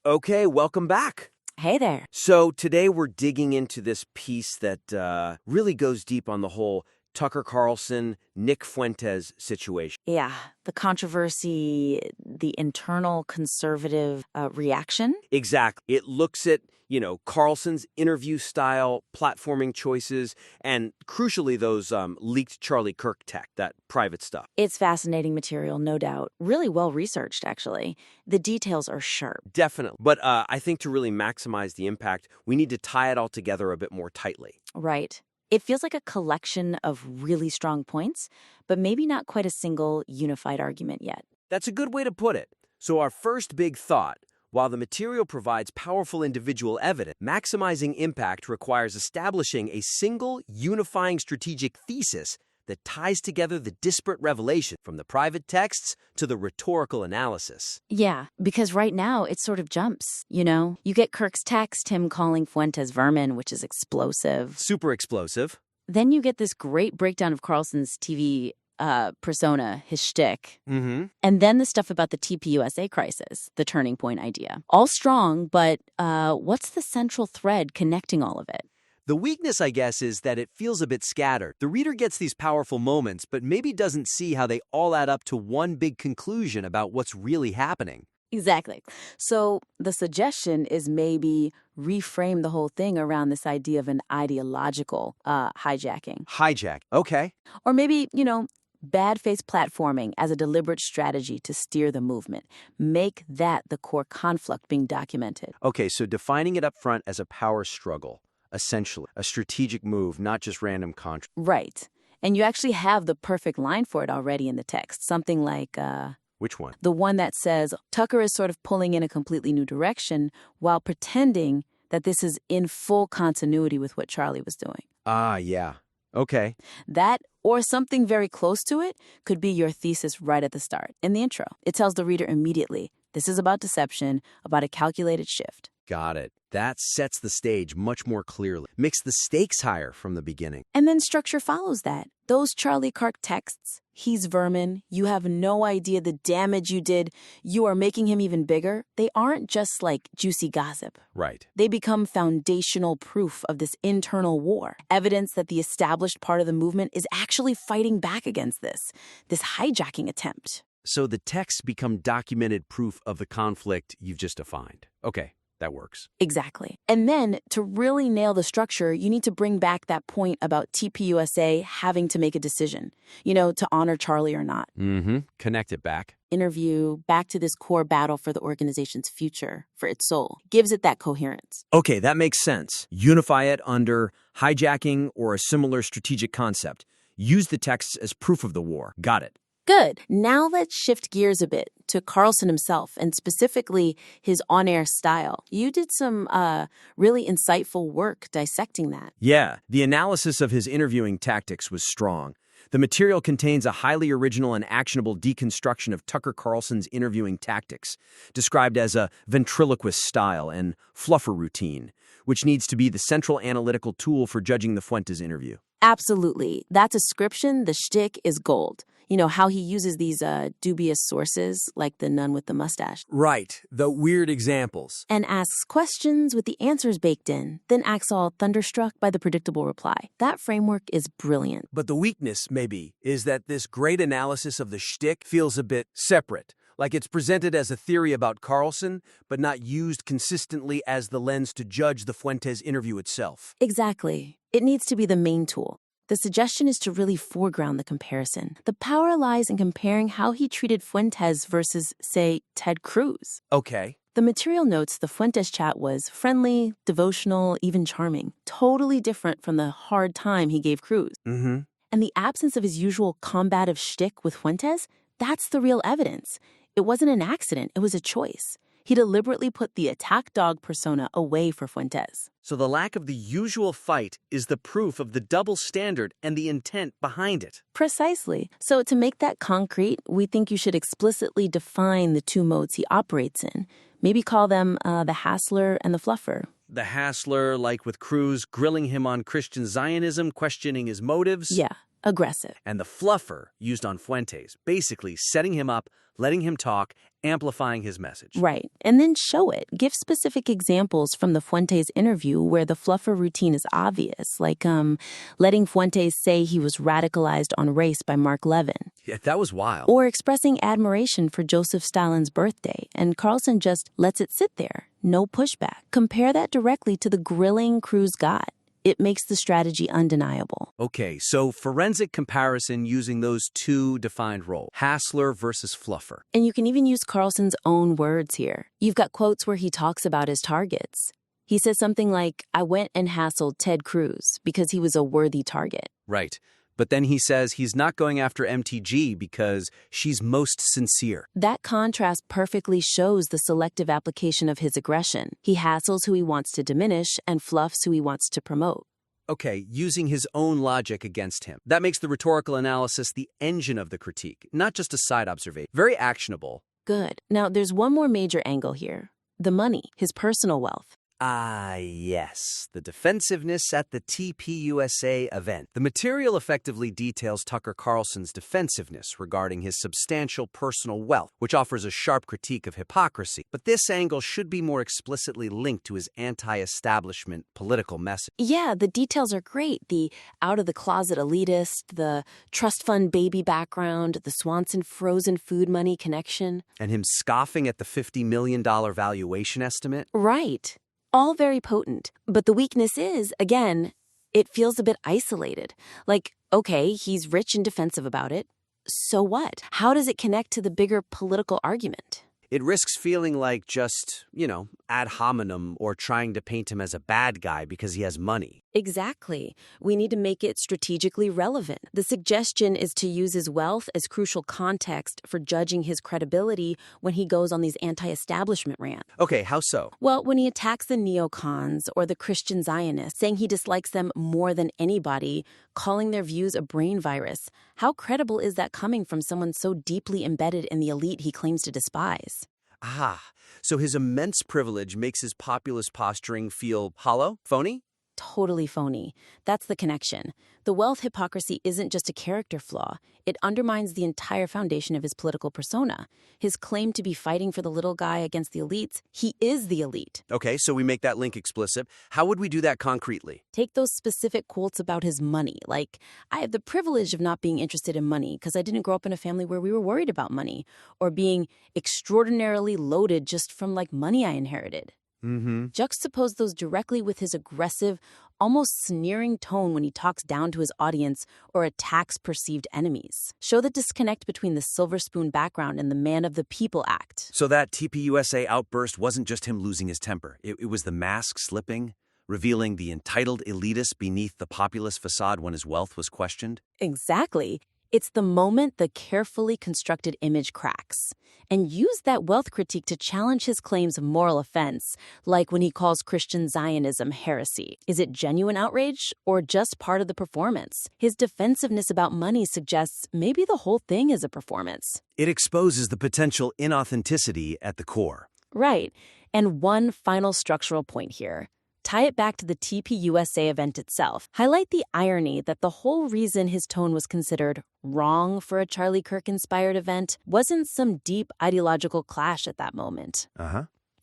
Okay, welcome back. Hey there. So today we're digging into this piece that really goes deep on the whole Tucker Carlson, Nick Fuentes situation. Yeah, the controversy, the internal conservative reaction. Exactly. It looks at, Carlson's interview style, platforming choices, and crucially those leaked Charlie Kirk tech, that private stuff. It's fascinating material, no doubt. Really well researched, actually. The details are sharp. Definitely. But I think to really maximize the impact, we need to tie it all together a bit more tightly. Right. It feels like a collection of really strong points, but maybe not quite a single unified argument yet. That's a good way to put it. So our first big thought, while the material provides powerful individual evidence, maximizing impact requires establishing a single, unifying strategic thesis that ties together the disparate revelation from the private texts to the rhetorical analysis. Yeah, because right now it sort of jumps, You get Kirk's text, him calling Fuentes vermin, which is explosive. Super explosive. Then you get this great breakdown of Carlson's TV persona, his shtick. Mm-hmm. And then the stuff about the TPUSA crisis, the turning point idea. All strong, but what's the central thread connecting all of it? The weakness, I guess, is that it feels a bit scattered. The reader gets these powerful moments, but maybe doesn't see how they all add up to one big conclusion about what's really happening. Exactly. So the suggestion is maybe reframe the whole thing around this idea of an ideological hijacking. Hijack. Okay. Or maybe, bad faith platforming as a deliberate strategy to steer the movement. Make that the core conflict being documented. Okay, so defining it up front as a power struggle, essentially. A strategic move, not just random contrast. Right. And you actually have the perfect line for it already in the text. Something like... Which one? The one that says, Tucker is sort of pulling in a completely new direction while pretending that this is in full continuity with what Charlie was doing. Ah, yeah. Okay. That, or something very close to it, could be your thesis right at the start, in the intro. It tells the reader immediately, this is about deception, about a calculated shift. Got it. That sets the stage much more clearly. Makes the stakes higher from the beginning. And then structure follows that. Those Charlie Kirk texts, he's vermin, you have no idea the damage you did, you are making him even bigger, they aren't just like juicy gossip. Right. They become foundational proof of this internal war, evidence that the established part of the movement is actually fighting back against this hijacking attempt. So the texts become documented proof of the conflict you've just defined. Okay. That works. Exactly. And then to really nail the structure, you need to bring back that point about TPUSA having to make a decision, to honor Charlie or not. Mm-hmm. Connect it back. Interview back to this core battle for the organization's future, for its soul. Gives it that coherence. Okay, that makes sense. Unify it under hijacking or a similar strategic concept. Use the texts as proof of the war. Got it. Good. Now let's shift gears a bit to Carlson himself and specifically his on-air style. You did some really insightful work dissecting that. Yeah, the analysis of his interviewing tactics was strong. The material contains a highly original and actionable deconstruction of Tucker Carlson's interviewing tactics, described as a ventriloquist style and fluffer routine, which needs to be the central analytical tool for judging the Fuentes interview. Absolutely. That description, the shtick, is gold. How he uses these dubious sources, like the nun with the mustache. Right, the weird examples. And asks questions with the answers baked in, then acts all thunderstruck by the predictable reply. That framework is brilliant. But the weakness, maybe, is that this great analysis of the shtick feels a bit separate. Like it's presented as a theory about Carlson, but not used consistently as the lens to judge the Fuentes interview itself. Exactly. It needs to be the main tool. The suggestion is to really foreground the comparison. The power lies in comparing how he treated Fuentes versus, say, Ted Cruz. Okay. The material notes the Fuentes chat was friendly, devotional, even charming. Totally different from the hard time he gave Cruz. Mm-hmm. And the absence of his usual combative shtick with Fuentes, that's the real evidence. It wasn't an accident, it was a choice. He deliberately put the attack dog persona away for Fuentes. So the lack of the usual fight is the proof of the double standard and the intent behind it. Precisely. So to make that concrete, we think you should explicitly define the two modes he operates in. Maybe call them the hassler and the fluffer. The hassler, like with Cruz, grilling him on Christian Zionism, questioning his motives. Yeah, aggressive. And the fluffer, used on Fuentes, basically setting him up letting him talk, amplifying his message. Right. And then show it. Give specific examples from the Fuentes interview where the fluffer routine is obvious, like letting Fuentes say he was radicalized on race by Mark Levin. Yeah, that was wild. Or expressing admiration for Joseph Stalin's birthday, and Carlson just lets it sit there. No pushback. Compare that directly to the grilling Cruz got. It makes the strategy undeniable. Okay, so forensic comparison using those two defined roles, Hassler versus Fluffer. And you can even use Carlson's own words here. You've got quotes where he talks about his targets. He says something like, "I went and hassled Ted Cruz because he was a worthy target." Right. But then he says he's not going after MTG because she's most sincere. That contrast perfectly shows the selective application of his aggression. He hassles who he wants to diminish and fluffs who he wants to promote. Okay, using his own logic against him. That makes the rhetorical analysis the engine of the critique, not just a side observation. Very actionable. Good. Now, there's one more major angle here. The money, his personal wealth. Ah, yes, the defensiveness at the TPUSA event. The material effectively details Tucker Carlson's defensiveness regarding his substantial personal wealth, which offers a sharp critique of hypocrisy. But this angle should be more explicitly linked to his anti-establishment political message. Yeah, the details are great. The out-of-the-closet elitist, the trust fund baby background, the Swanson frozen food money connection. And him scoffing at the $50 million valuation estimate? Right. All very potent. But the weakness is, again, it feels a bit isolated. Like, okay, he's rich and defensive about it. So what? How does it connect to the bigger political argument? It risks feeling like just, ad hominem or trying to paint him as a bad guy because he has money. Exactly. We need to make it strategically relevant. The suggestion is to use his wealth as crucial context for judging his credibility when he goes on these anti-establishment rants. Okay, how so? Well, when he attacks the neocons or the Christian Zionists, saying he dislikes them more than anybody, calling their views a brain virus, how credible is that coming from someone so deeply embedded in the elite he claims to despise? Ah, so his immense privilege makes his populist posturing feel hollow, phony? Totally phony. That's the connection. The wealth hypocrisy isn't just a character flaw. It undermines the entire foundation of his political persona. His claim to be fighting for the little guy against the elites, he is the elite. Okay, so we make that link explicit. How would we do that concretely? Take those specific quotes about his money, like, "I have the privilege of not being interested in money because I didn't grow up in a family where we were worried about money," or being extraordinarily loaded just from, money I inherited. Juxtapose those directly with his aggressive, almost sneering tone when he talks down to his audience or attacks perceived enemies. Show the disconnect between the silver spoon background and the man of the people act. So that TPUSA outburst wasn't just him losing his temper. It was the mask slipping, revealing the entitled elitist beneath the populist facade when his wealth was questioned? Exactly. It's the moment the carefully constructed image cracks. And use that wealth critique to challenge his claims of moral offense, like when he calls Christian Zionism heresy. Is it genuine outrage or just part of the performance? His defensiveness about money suggests maybe the whole thing is a performance. It exposes the potential inauthenticity at the core. Right. And one final structural point here. Tie it back to the TPUSA event itself. Highlight the irony that the whole reason his tone was considered wrong for a Charlie Kirk-inspired event wasn't some deep ideological clash at that moment.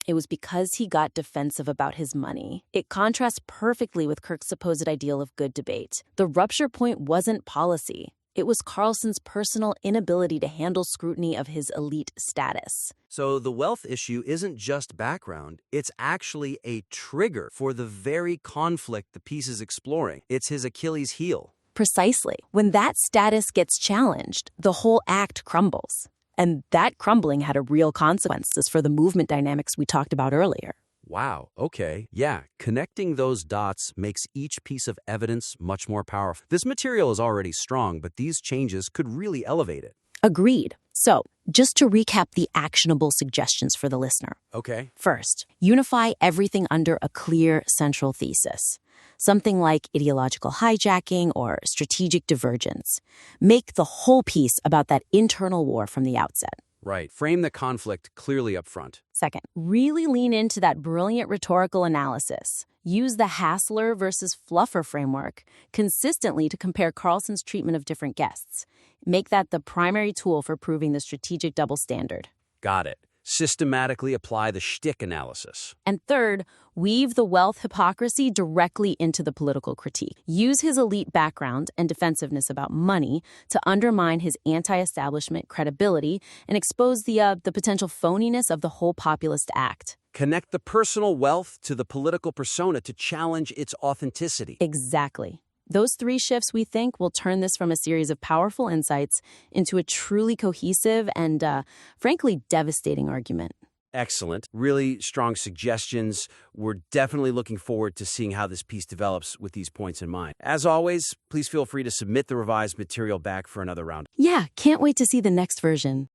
It was because he got defensive about his money. It contrasts perfectly with Kirk's supposed ideal of good debate. The rupture point wasn't policy. It was Carlson's personal inability to handle scrutiny of his elite status. So the wealth issue isn't just background, it's actually a trigger for the very conflict the piece is exploring. It's his Achilles heel. Precisely. When that status gets challenged, the whole act crumbles. And that crumbling had a real consequences for the movement dynamics we talked about earlier. Wow, okay. Yeah, connecting those dots makes each piece of evidence much more powerful. This material is already strong, but these changes could really elevate it. Agreed. So, just to recap the actionable suggestions for the listener. Okay. First, unify everything under a clear central thesis. Something like ideological hijacking or strategic divergence. Make the whole piece about that internal war from the outset. Right. Frame the conflict clearly up front. Second, really lean into that brilliant rhetorical analysis. Use the Hassler versus Fluffer framework consistently to compare Carlson's treatment of different guests. Make that the primary tool for proving the strategic double standard. Got it. Systematically apply the shtick analysis. And third, weave the wealth hypocrisy directly into the political critique. Use his elite background and defensiveness about money to undermine his anti-establishment credibility and expose the potential phoniness of the whole populist act. Connect the personal wealth to the political persona to challenge its authenticity. Exactly. Those three shifts, we think, will turn this from a series of powerful insights into a truly cohesive and, frankly, devastating argument. Excellent. Really strong suggestions. We're definitely looking forward to seeing how this piece develops with these points in mind. As always, please feel free to submit the revised material back for another round. Yeah, can't wait to see the next version.